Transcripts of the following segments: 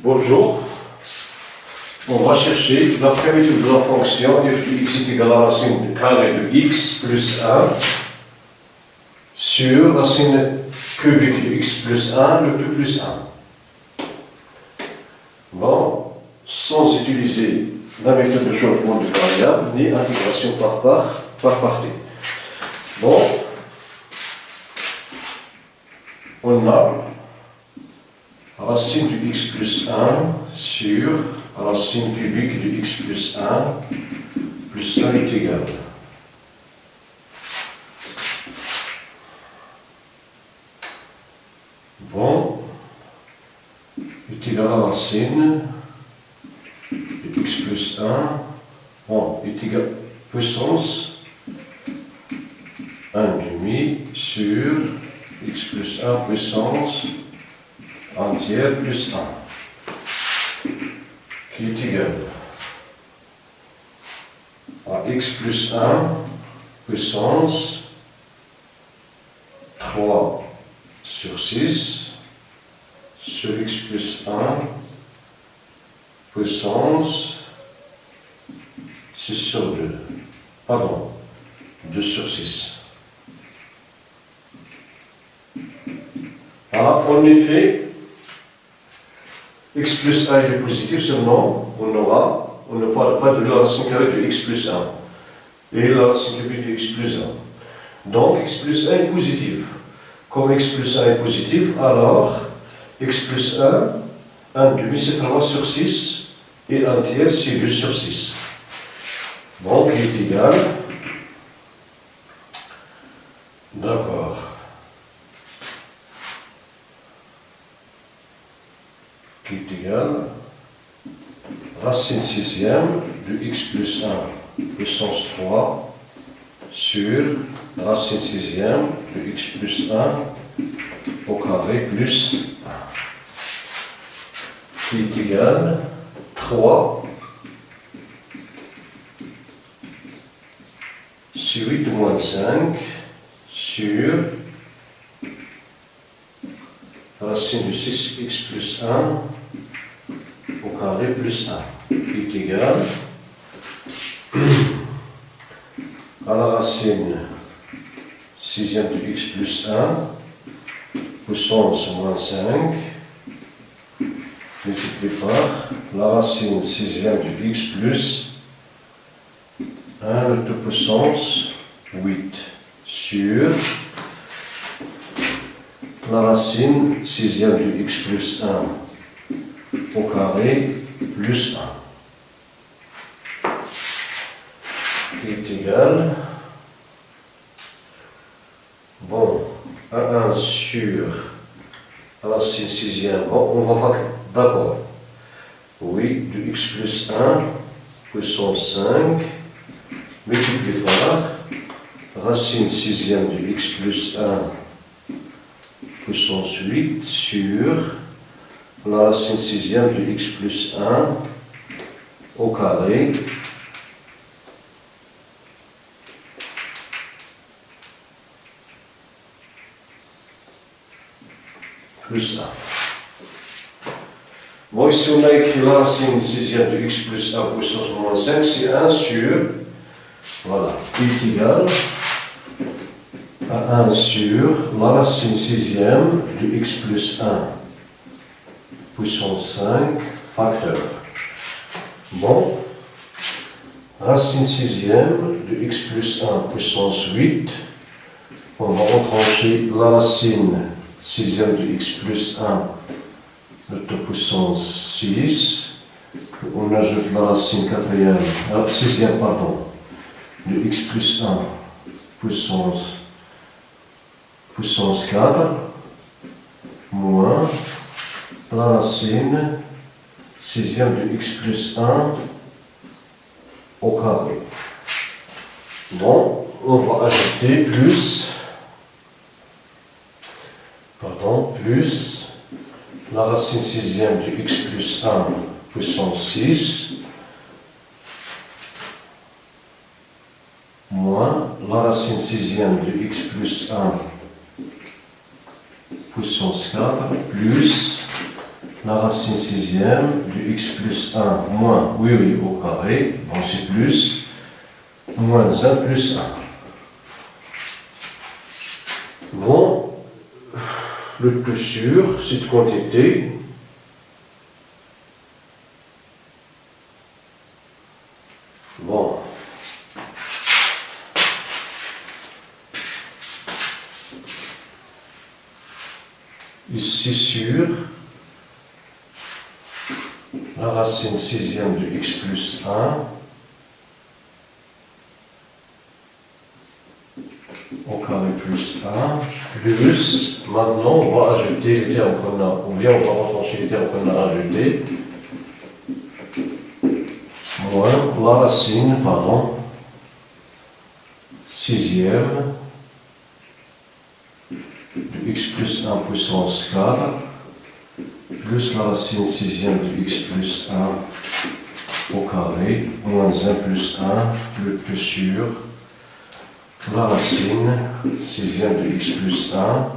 Bonjour. On va chercher la primitive de la fonction f de x est égal à la racine carrée de x plus 1 sur racine cubique de x plus 1, le tout plus 1. Bon, sans utiliser la méthode de changement de variable ni intégration par partie. Bon, on a racine de x plus 1 sur racine cubique de x plus 1 plus 1 est égal. Bon, est égal à racine de x plus 1, bon, est égal à puissance 1 demi sur x plus 1 puissance entière plus 1, qui est égal à x plus 1 puissance 3 sur 6 sur x plus 1 puissance 6 sur 2. Pardon, 2 sur 6. Alors, en effet, x plus 1 est positif, seulement on ne parle pas de la racine carrée de x plus 1 et la racine cubique de x plus 1. Donc x plus 1 est positif. Comme x plus 1 est positif, alors x plus 1 demi c'est 3 sur 6 et 1 tiers c'est 2 sur 6. Donc il est égal, d'accord, qui est égal racine sixième de x plus 1 puissance 3 sur racine sixième de x plus 1 au carré plus 1, qui est égal 3 sur 8 moins 5 sur racine de 6x plus 1 au carré plus 1, qui est égal à la racine sixième de x plus 1 puissance moins 5 multiplié par la racine sixième de x plus 1 le tout puissance 8 sur la racine sixième de x plus 1 au carré plus 1, qui est égal, bon, à 1 sur racine sixième, bon, on va voir, d'accord, oui, de x plus 1 puissance 5 multiplié par racine sixième de x plus 1 puissance 8 sur la racine sixième de x plus 1 au carré plus 1. Bon, ici on a écrit la racine sixième de x plus 1 puissance moins 5, c'est 1 sur, voilà, est égal à 1 sur la racine sixième de x plus 1 puissance 5 facteur. Bon, racine sixième de x plus 1 puissance 8, on va retrancher la racine sixième de x plus 1 de puissance 6, on ajoute la racine quatrième, sixième pardon, de x plus 1 puissance 4 moins la racine sixième de x plus 1 au carré. Bon, on va ajouter plus la racine sixième de x plus 1 puissance 6 moins la racine sixième de x plus 1 puissance 4 plus la racine sixième de x plus 1 moins, oui, au carré, bon c'est plus, moins 1 plus 1. Bon, le plus sûr, cette quantité, bon, ici sur la racine sixième de x plus 1 au carré plus 1 plus, maintenant on va ajouter les termes qu'on a, ou bien on va retrancher les termes qu'on a ajoutés, moins la racine, pardon, sixième de x plus 1 puissance 4 plus la racine sixième de x plus 1 au carré, moins 1 plus 1, le plus sûr, la racine sixième de x plus 1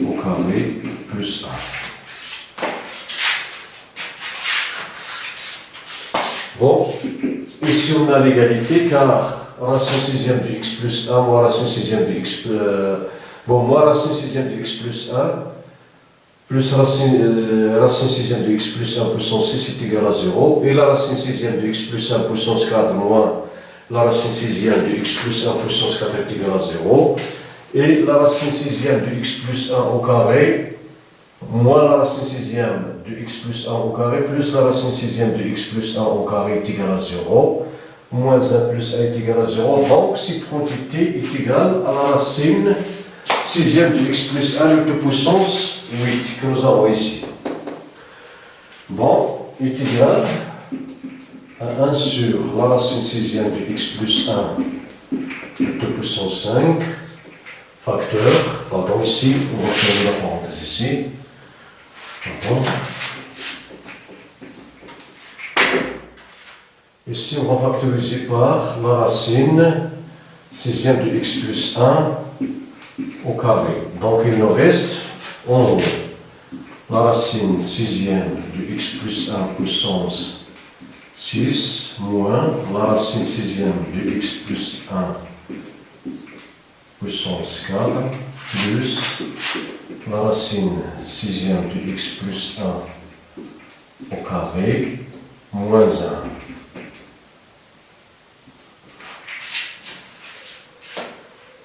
au carré plus 1. Bon, ici on a l'égalité car racine sixième de x plus 1 moins racine sixième de x plus... bon, moins racine sixième de x plus 1 plus racine sixième de x plus 1 puissance 6 est égal à 0. Et la racine sixième de x plus 1 puissance 4 moins la racine sixième de x plus 1 puissance 4 est égal à 0. Et la racine sixième de x plus 1 au carré moins la racine sixième de x plus 1 au carré plus la racine sixième de x plus 1 au carré est égal à 0. Moins 1 plus 1 est égal à 0. Donc cette quantité est égale à la racine sixième de x plus 1 de puissance 8 que nous avons ici. Bon, est égal à 1 sur la racine sixième de x plus 1 de puissance 5 facteur, pardon, ici, on va fermer la parenthèse ici. Pardon. Ici, on va factoriser par la racine sixième de x plus 1 au carré. Donc, il nous reste en haut la racine sixième de x plus 1 puissance 6 moins la racine sixième de x plus 1 puissance 4 plus la racine sixième de x plus 1 au carré moins 1.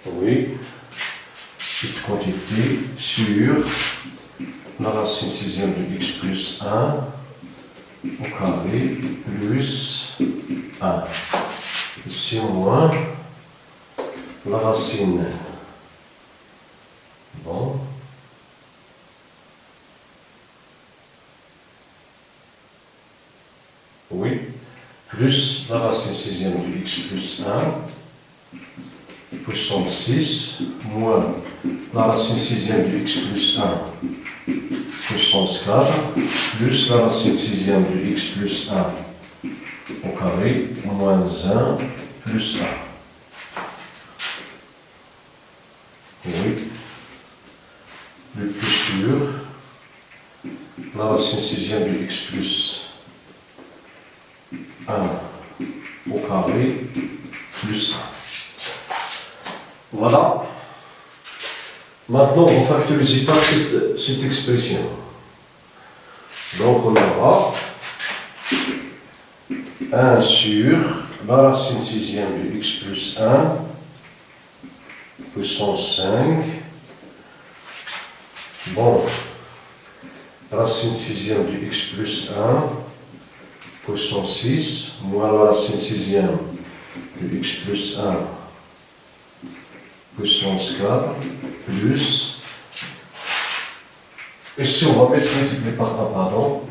Oui, cette quantité sur la racine sixième de x plus 1 au carré plus 1. Ici moins la racine. Bon. Oui, plus la racine sixième de x plus 1 puissance 6, moins la racine sixième de x plus 1 puissance 4, plus la racine sixième de x plus 1 au carré, moins 1 plus 1. Oui, le plus sûr, la racine sixième de x plus 1 au carré, plus 1. Voilà. Maintenant, on va factoriser par cette expression. Donc, on aura 1 sur la racine sixième de x plus 1 puissance 5. Bon, racine sixième de x plus 1 puissance 6 moins la racine sixième de x plus 1 puissance 4, plus, ici on va mettre multiplié par 1, pardon,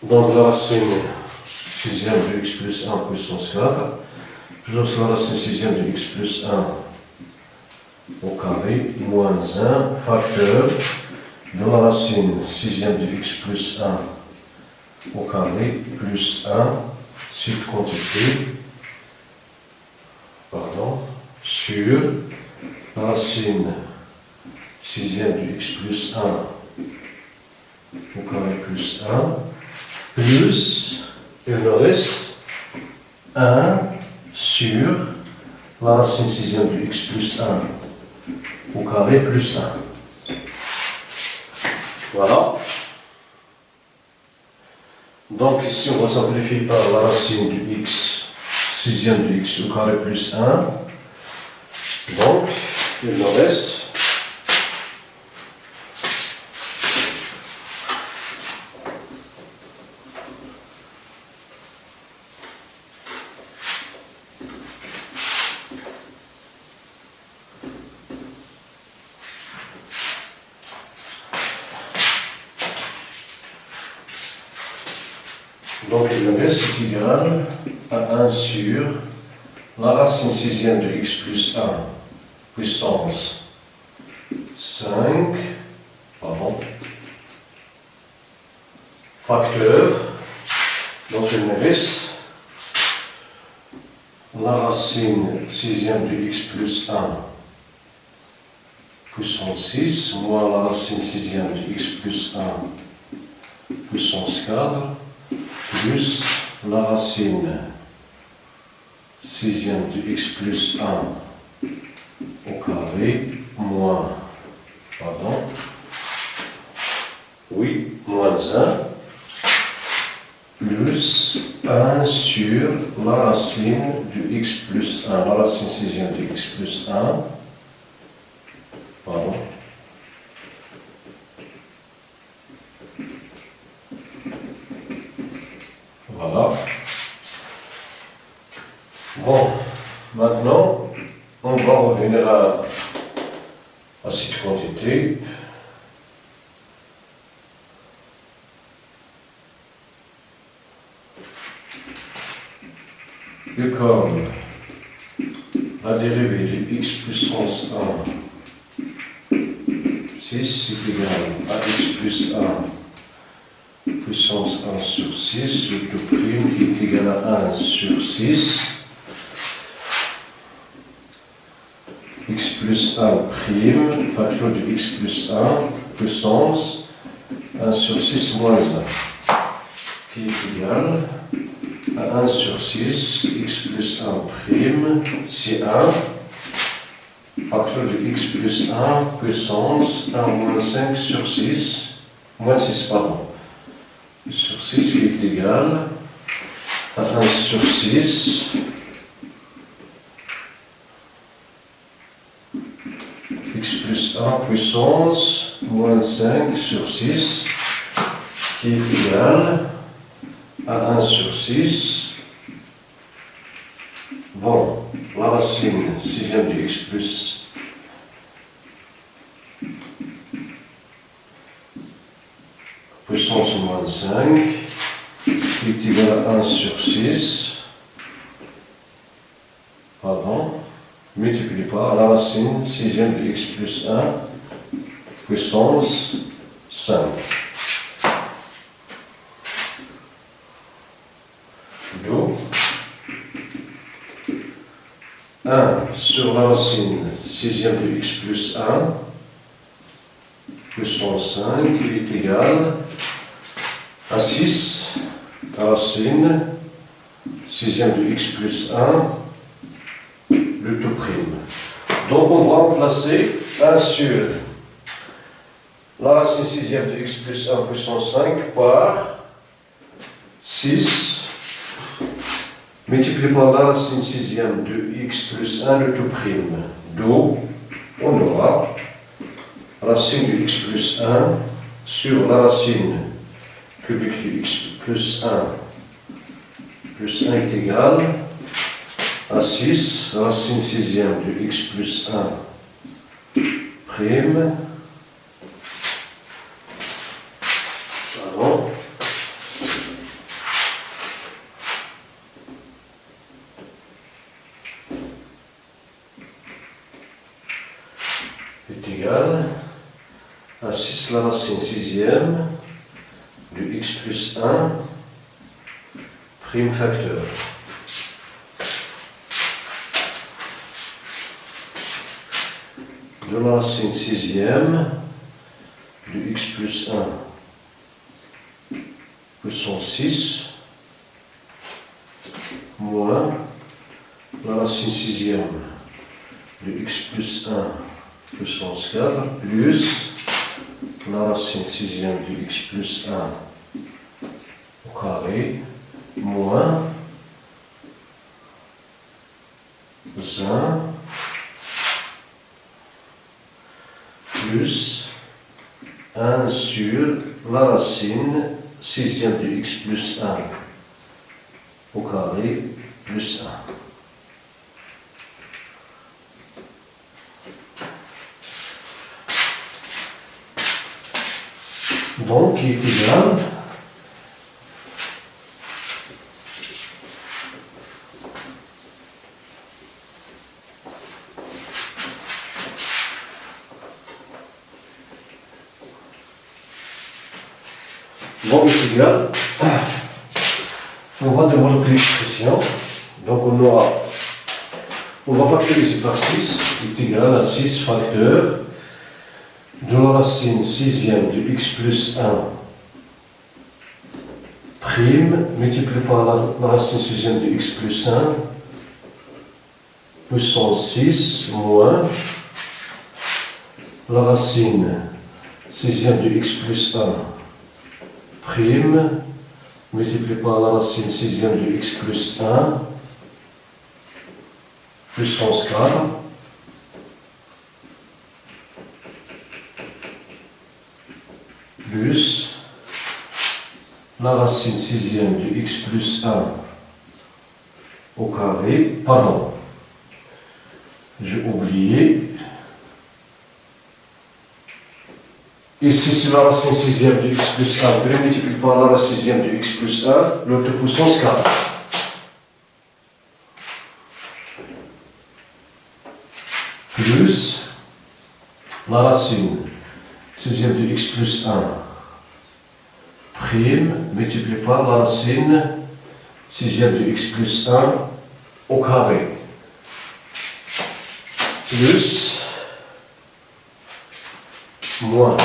donc la racine sixième de x plus 1 puissance 4, plus la racine sixième de x plus 1 au carré, moins 1, facteur de la racine sixième de x plus 1 au carré, plus 1, cette quantité, pardon, sur la racine sixième de x plus 1 au carré plus 1, plus, il me reste 1 sur la racine sixième de x plus 1 au carré plus 1. Voilà. Donc ici on va simplifier par la racine du x, sixième de x au carré plus 1. Donc il me reste c'est égal à 1 sur la racine sixième de x plus 1 puissance 5, facteur, donc il me reste la racine sixième de x plus 1 puissance 6 moins la racine sixième de x plus 1 puissance 4 plus la racine sixième de x plus 1 au carré moins, moins 1 plus 1 sur la racine de x plus 1, la racine sixième de x plus 1, Voilà. Bon, maintenant, on va revenir à cette quantité. Et comme la dérivée de x puissance 1, 6 est égal à x plus 1 puissance 1 sur 6, le tout prime qui est égal à 1 sur 6, x plus 1 prime, facteur de x plus 1, puissance 1 sur 6 moins 1, qui est égal à 1 sur 6, x plus 1 prime, c'est 1, facteur de x plus 1, puissance 1 moins 5 sur 6, moins 6, sur 6 qui est égal à 1 sur 6 x plus 1 puissance moins 5 sur 6 qui est égal à 1 sur 6. Bon, la racine sixième de x plus puissance moins 5 qui est égal à 1 sur 6, multiplié par la racine sixième de x plus 1 puissance 5. Donc, 1 sur la racine sixième de x plus 1 puissance 5 qui est égal à 6, racine sixième de x plus 1, le tout prime. Donc on va remplacer 1 sur la racine sixième de x plus 1 puissance 5 par 6 multiplié par la racine sixième de x plus 1, le tout prime. Donc on aura racine de x plus 1 sur la racine cubique de x plus 1 est égal à 6, racine sixième de x plus 1 prime, est égal à 6 la racine sixième de x plus 1 prime facteur. de la racine sixième de x plus 1 puissance 6 moins la racine sixième de x plus 1 puissance 4 plus la racine sixième de x plus 1 au carré moins 1 plus 1 sur la racine sixième de x plus 1 au carré plus 1. Donc, il est égal on va développer l'expression. Donc on va factoriser par 6 est égal à 6 facteurs de la racine sixième de x plus 1 prime multiplié par la racine sixième de x plus 1 puissance 6 moins la racine sixième de x plus 1 prime multiplié par la racine sixième de x plus 1 puissance 4 plus la racine sixième de x plus 1 au carré, pardon, j'ai oublié. Ici, c'est la racine sixième de x plus 1 multiplié par la racine sixième de x plus 1, l'autre puissance 4. Plus la racine sixième de x plus 1 prime multiplié par la racine sixième de x plus 1 au carré. Plus moins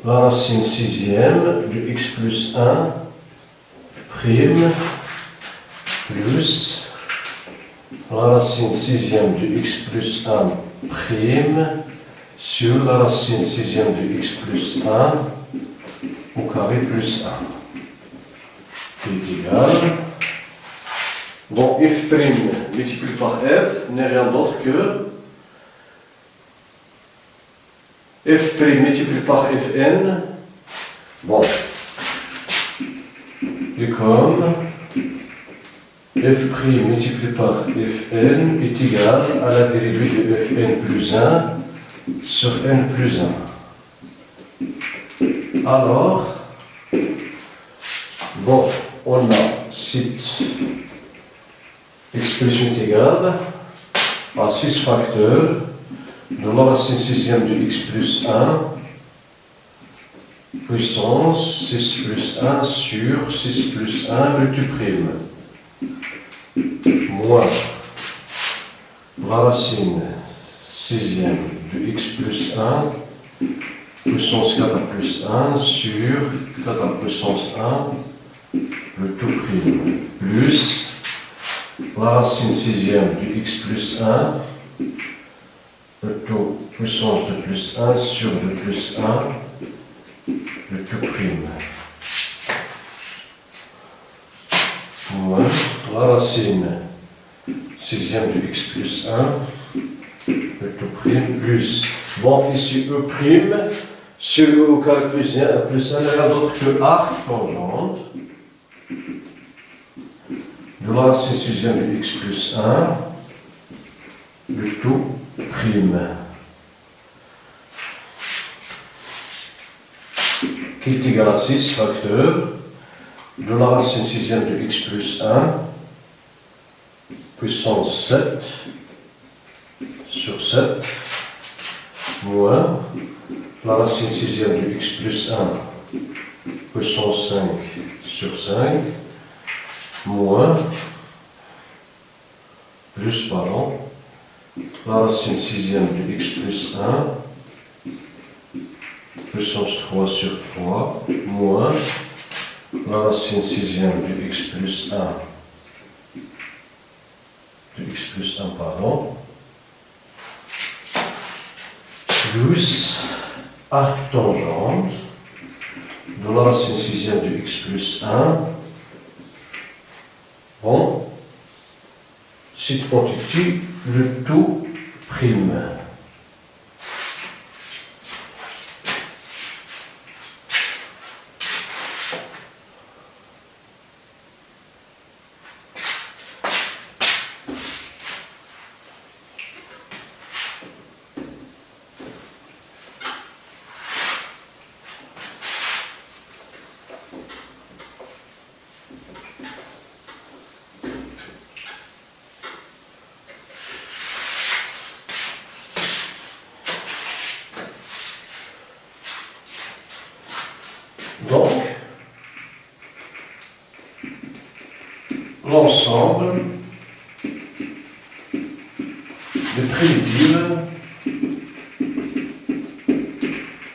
la racine sixième de x plus 1 prime plus la racine sixième de x plus 1 prime sur la racine sixième de x plus 1 au carré plus 1 qui est égal. Bon, f' multiplié par f n'est rien d'autre que f' multiplié par fn, bon, et comme f' multiplié par fn est égal à la dérivée de fn plus 1 sur n plus 1. Alors, bon, on a cette expression égale à 6 facteurs de la racine sixième de x plus 1 puissance 6 plus 1 sur 6 plus 1 le tout prime moins la racine sixième de x plus 1 puissance 4 plus 1 sur 4 puissance 1 le tout prime plus la racine sixième de x plus 1 le tout puissance de plus 1 sur le plus 1 le tout prime moins la racine sixième de x plus 1 le tout prime plus, bon ici e prime sur e au carré plus 1 n'est rien d'autre que arc tangente de la racine sixième de x plus 1 le tout prime qui est égal à 6 facteurs de la racine sixième de x plus 1 puissance 7 sur 7 moins la racine sixième de x plus 1 puissance 5 sur 5 moins plus, pardon, la racine sixième de x plus 1, puissance 3 sur 3, moins la racine sixième de x plus 1, pardon, plus arc tangente de la racine sixième de x plus 1, bon, cette quantité, le tout prime. Donc, l'ensemble des primitives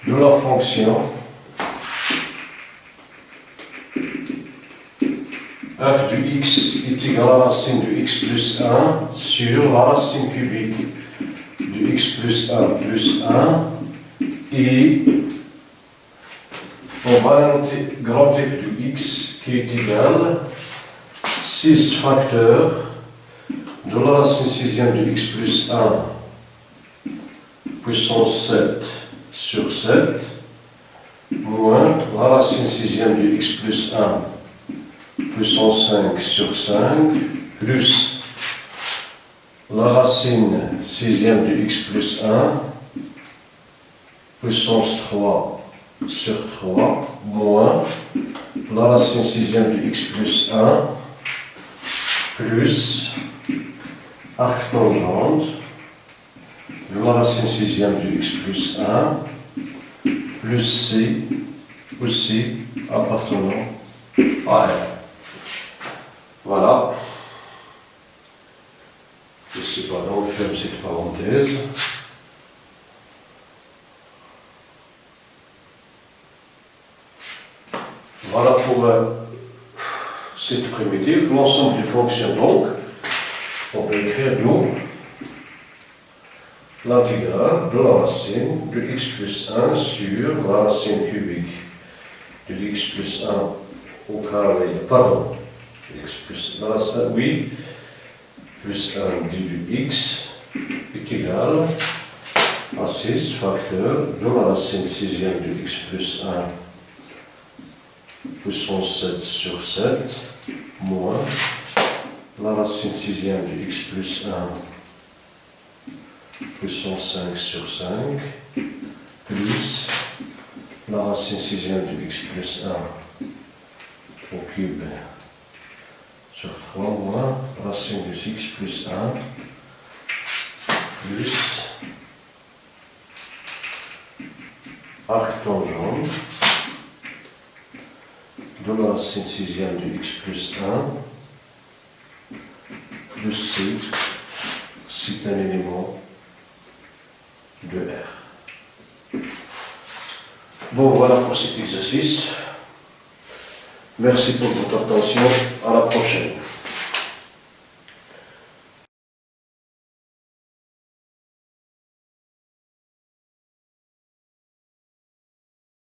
de la fonction f de x est égal à la racine de x plus 1 sur la racine cubique de x plus 1 plus 1 et on va noter grand F de x qui est égal 6 facteurs de la racine sixième de x plus 1 puissance 7 sur 7 moins la racine sixième de x plus 1 puissance 5 sur 5 plus la racine sixième de x plus 1 puissance 3 sur 3 moins la racine sixième de x plus 1 plus arc tangente de la racine sixième de x plus 1 plus c aussi appartenant à R. Voilà. Ici, pardon, je ferme cette parenthèse. Voilà pour cette primitive, l'ensemble des fonctions donc, on peut écrire d'où l'intégrale de la racine de x plus 1 sur la racine cubique de x plus 1 au carré, pardon, x plus, la racine, oui, plus 1 du x est égal à 6 facteurs de la racine sixième de x plus 1 puissance 7 sur 7 moins la racine sixième de x plus 1 puissance 5 sur 5 plus la racine sixième de x plus 1 au cube sur 3 moins racine de x plus 1 plus arc tangente de la racine sixième de x plus 1 plus c, c'est un élément de R. Bon, voilà pour cet exercice. Merci pour votre attention. À la prochaine.